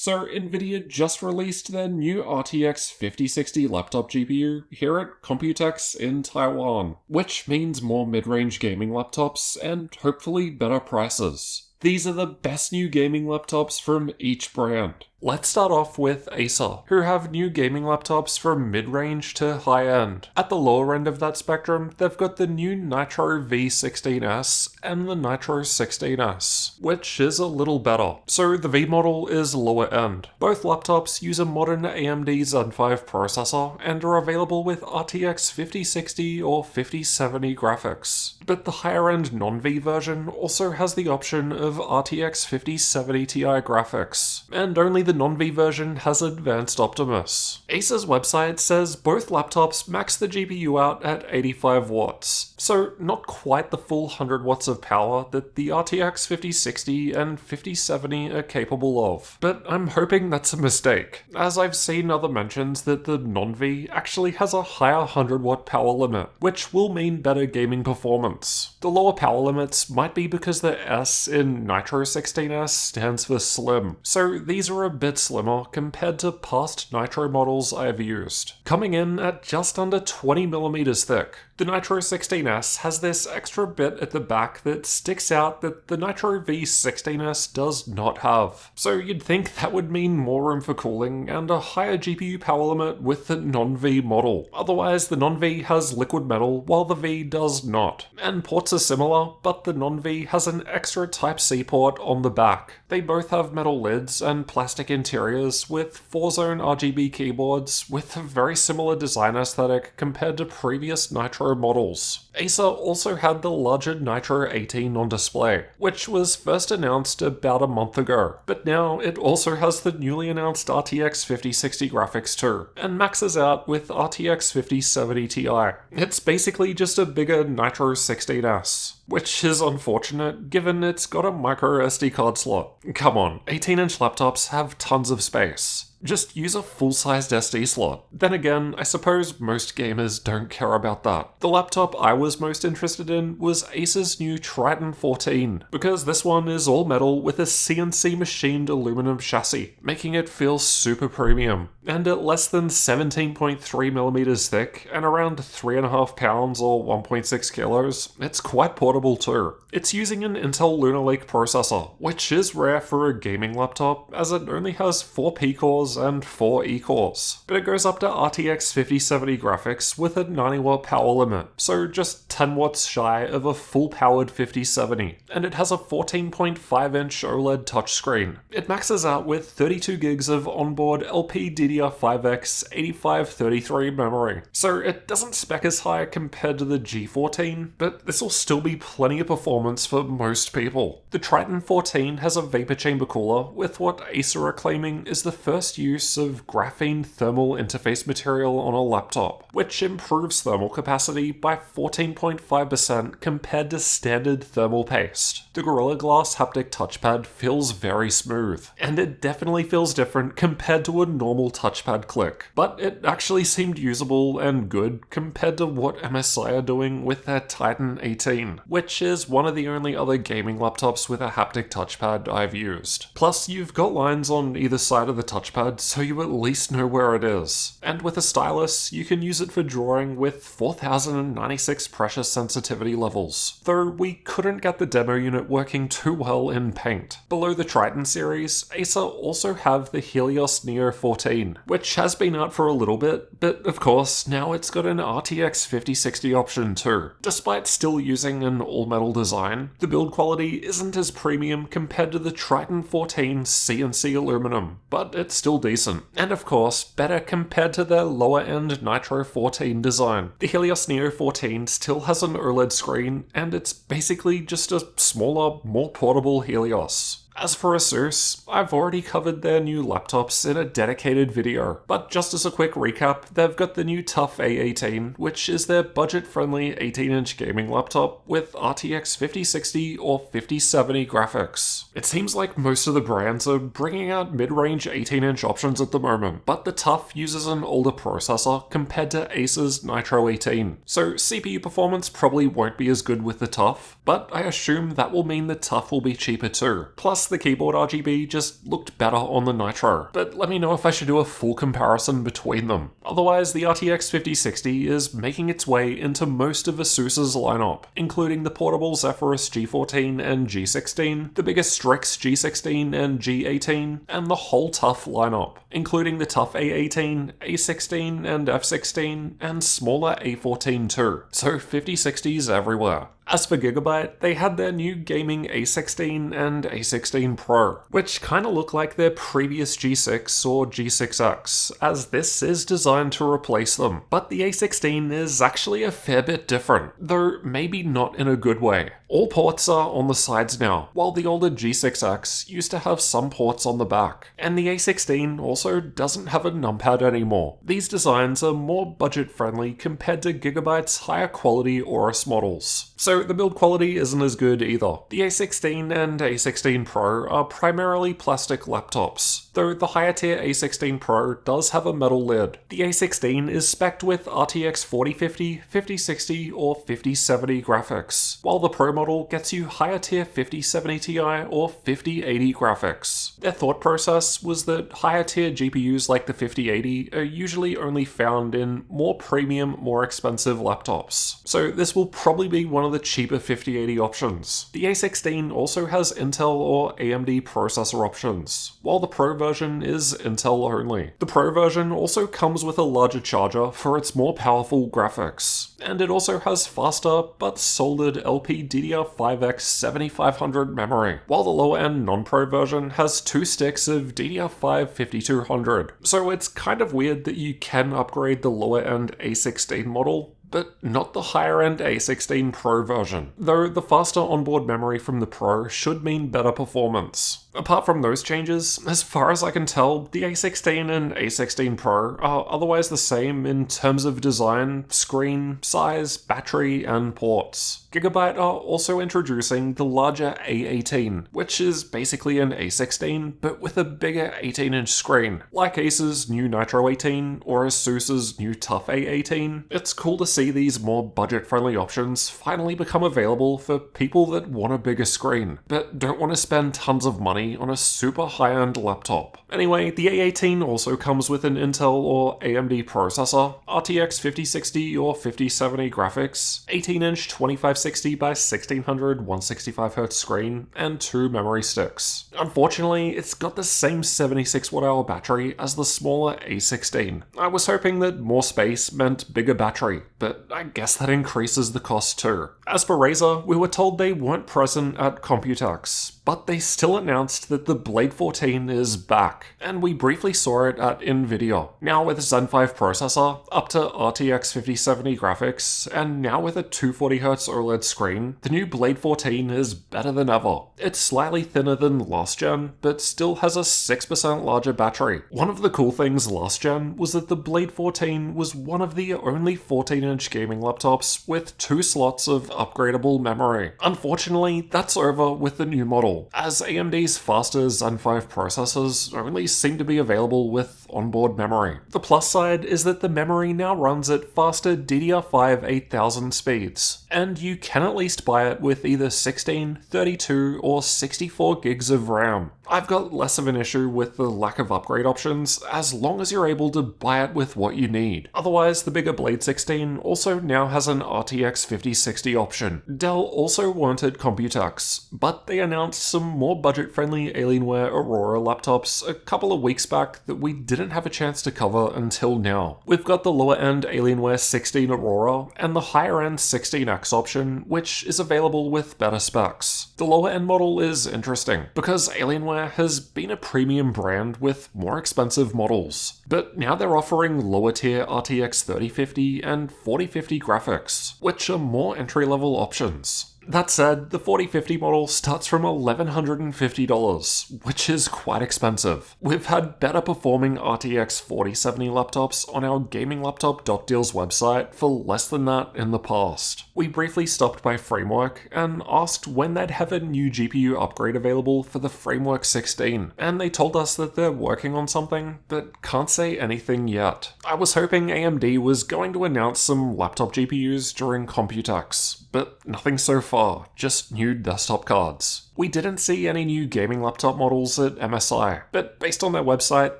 So Nvidia just released their new RTX 5060 laptop GPU here at Computex in Taiwan, which means more mid-range gaming laptops and hopefully better prices. These are the best new gaming laptops from each brand. Let's start off with Acer, who have new gaming laptops from mid-range to high-end. At the lower end of that spectrum, they've got the new Nitro V16S and the Nitro 16S, which is a little better. So the V model is lower end. Both laptops use a modern AMD Zen 5 processor and are available with RTX 5060 or 5070 graphics. But the higher-end non-V version also has the option of RTX 5070 Ti graphics, and only the non-V version has Advanced Optimus. Acer's website says both laptops max the GPU out at 85 watts, so not quite the full 100 watts of power that the RTX 5060 and 5070 are capable of. But I'm hoping that's a mistake, as I've seen other mentions that the non-V actually has a higher 100 watt power limit, which will mean better gaming performance. The lower power limits might be because the S in Nitro 16S stands for slim, so these are a bit slimmer compared to past Nitro models I've used. Coming in at just under 20mm thick, the Nitro 16S has this extra bit at the back that sticks out that the Nitro V16S does not have. So you'd think that would mean more room for cooling and a higher GPU power limit with the non-V model. Otherwise, the non-V has liquid metal while the V does not. And ports are similar, but the non-V has an extra Type-C port on the back. They both have metal lids and plastic interiors with 4-zone RGB keyboards with a very similar design aesthetic compared to previous Nitro models. Acer also had the larger Nitro 18 on display, which was first announced about a month ago, but now it also has the newly announced RTX 5060 graphics too, and maxes out with RTX 5070 Ti. It's basically just a bigger Nitro 16S, which is unfortunate given it's got a micro SD card slot. Come on, 18-inch laptops have tons of space. Just use a full-sized SD slot. Then again, I suppose most gamers don't care about that. The laptop I was most interested in was Acer's new Triton 14, because this one is all metal with a CNC machined aluminum chassis, making it feel super premium. And at less than 17.3mm thick and around 3.5 pounds or 1.6 kilos, it's quite portable too. It's using an Intel Lunar Lake processor, which is rare for a gaming laptop as it only has 4 P-cores and 4 E-cores. But it goes up to RTX 5070 graphics with a 90-watt power limit, so just 10 watts shy of a full-powered 5070, and it has a 14.5-inch OLED touchscreen. It maxes out with 32 gigs of onboard LPDDR5X 8533 memory, so it doesn't spec as high compared to the G14, but this will still be plenty of performance for most people. The Triton 14 has a vapor chamber cooler with what Acer are claiming is the first use of graphene thermal interface material on a laptop, which improves thermal capacity by 14.5% compared to standard thermal paste. The Gorilla Glass haptic touchpad feels very smooth, and it definitely feels different compared to a normal touchpad click, but it actually seemed usable and good compared to what MSI are doing with their Titan 18, which is one of the only other gaming laptops with a haptic touchpad I've used. Plus, you've got lines on either side of the touchpad, so you at least know where it is. And with a stylus, you can use it for drawing with 4096 pressure sensitivity levels, though we couldn't get the demo unit working too well in Paint. Below the Triton series, Acer also have the Helios Neo 14, which has been out for a little bit, but of course, now it's got an RTX 5060 option too. Despite still using an all-metal design, the build quality isn't as premium compared to the Triton 14 CNC aluminum, but it's still decent, and of course, better compared to their lower-end Nitro 14 design. The Helios Neo 14 still has an OLED screen, and it's basically just a smaller, more portable Helios. As for ASUS, I've already covered their new laptops in a dedicated video, but just as a quick recap, they've got the new TUF A18, which is their budget-friendly 18-inch gaming laptop with RTX 5060 or 5070 graphics. It seems like most of the brands are bringing out mid-range 18-inch options at the moment, but the TUF uses an older processor compared to Acer's Nitro 18, so CPU performance probably won't be as good with the TUF, but I assume that will mean the TUF will be cheaper too. Plus, the keyboard RGB just looked better on the Nitro, but let me know if I should do a full comparison between them. Otherwise, the RTX 5060 is making its way into most of ASUS's lineup, including the portable Zephyrus G14 and G16, the bigger Strix G16 and G18, and the whole TUF lineup, including the TUF A18, A16 and F16, and smaller A14 too, so 5060s everywhere. As for Gigabyte, they had their new gaming A16 and A16 Pro, which kinda look like their previous G6 or G6X, as this is designed to replace them. But the A16 is actually a fair bit different, though maybe not in a good way. All ports are on the sides now, while the older G6X used to have some ports on the back, and the A16 also doesn't have a numpad anymore. These designs are more budget-friendly compared to Gigabyte's higher quality Aurora models, so the build quality isn't as good either. The A16 and A16 Pro are primarily plastic laptops, though the higher tier A16 Pro does have a metal lid. The A16 is spec'd with RTX 4050, 5060 or 5070 graphics, while the Pro model gets you higher tier 5070 Ti or 5080 graphics. Their thought process was that higher tier GPUs like the 5080 are usually only found in more premium, more expensive laptops, so this will probably be one of the cheaper 5080 options. The A16 also has Intel or AMD processor options, while the Pro version is Intel only. The Pro version also comes with a larger charger for its more powerful graphics, and it also has faster but solid LPDDR5X 7500 memory, while the lower end non-Pro version has 2 sticks of DDR5 5200. So it's kind of weird that you can upgrade the lower end A16 model, but not the higher end A16 Pro version, though the faster onboard memory from the Pro should mean better performance. Apart from those changes, as far as I can tell, the A16 and A16 Pro are otherwise the same in terms of design, screen, size, battery, and ports. Gigabyte are also introducing the larger A18, which is basically an A16, but with a bigger 18-inch screen, like Acer's new Nitro 18 or ASUS's new TUF A18. It's cool to see these more budget-friendly options finally become available for people that want a bigger screen, but don't want to spend tons of money on a super high-end laptop. Anyway, the A18 also comes with an Intel or AMD processor, RTX 5060 or 5070 graphics, 18-inch 2560 by 1600 165Hz screen, and 2 memory sticks. Unfortunately, it's got the same 76 watt-hour battery as the smaller A16. I was hoping that more space meant bigger battery, but I guess that increases the cost too. As for Razer, we were told they weren't present at Computex, but they still announced that the Blade 14 is back, and we briefly saw it at NVIDIA. Now with a Zen 5 processor, up to RTX 5070 graphics, and now with a 240Hz OLED screen, the new Blade 14 is better than ever. It's slightly thinner than last gen, but still has a 6% larger battery. One of the cool things last gen was that the Blade 14 was one of the only 14-inch gaming laptops with 2 slots of upgradable memory. Unfortunately, that's over with the new model, as AMD's faster Zen 5 processors only seem to be available with onboard memory. The plus side is that the memory now runs at faster DDR5 8000 speeds, and you can at least buy it with either 16, 32, or 64 gigs of RAM. I've got less of an issue with the lack of upgrade options, as long as you're able to buy it with what you need. Otherwise, the bigger Blade 16 also now has an RTX 5060 option. Dell also weren't at Computex, but they announced some more budget-friendly Alienware Aurora laptops a couple of weeks back that we didn't have a chance to cover until now. We've got the lower-end Alienware 16 Aurora and the higher-end 16X option, which is available with better specs. The lower-end model is interesting, because Alienware has been a premium brand with more expensive models, but now they're offering lower-tier RTX 3050 and 4050 graphics, which are more entry-level options. That said, the 4050 model starts from $1,150, which is quite expensive. We've had better performing RTX 4070 laptops on our GamingLaptop.deals website for less than that in the past. We briefly stopped by Framework and asked when they'd have a new GPU upgrade available for the Framework 16, and they told us that they're working on something, but can't say anything yet. I was hoping AMD was going to announce some laptop GPUs during Computex, but nothing so far, just new desktop cards. We didn't see any new gaming laptop models at MSI, but based on their website,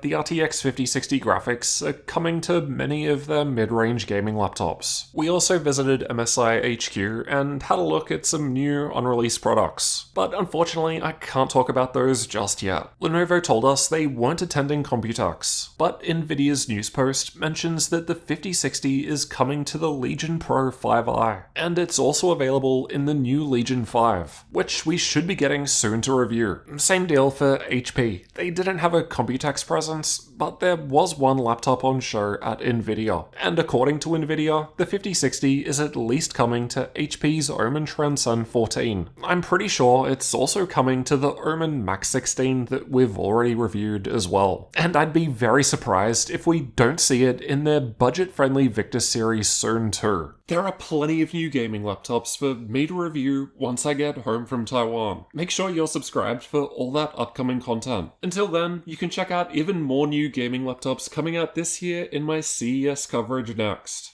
the RTX 5060 graphics are coming to many of their mid-range gaming laptops. We also visited MSI HQ and had a look at some new unreleased products, but unfortunately I can't talk about those just yet. Lenovo told us they weren't attending Computex, but Nvidia's news post mentions that the 5060 is coming to the Legion Pro 5i, and it's also available in the new Legion 5, which we should be getting soon to review. Same deal for HP. They didn't have a Computex presence, but there was one laptop on show at Nvidia, and according to Nvidia, the 5060 is at least coming to HP's Omen Transcend 14. I'm pretty sure it's also coming to the Omen Max 16 that we've already reviewed as well, and I'd be very surprised if we don't see it in their budget-friendly Victus series soon too. There are plenty of new gaming laptops for me to review once I get home from Taiwan. Make sure you're subscribed for all that upcoming content. Until then, you can check out even more new gaming laptops coming out this year in my CES coverage next.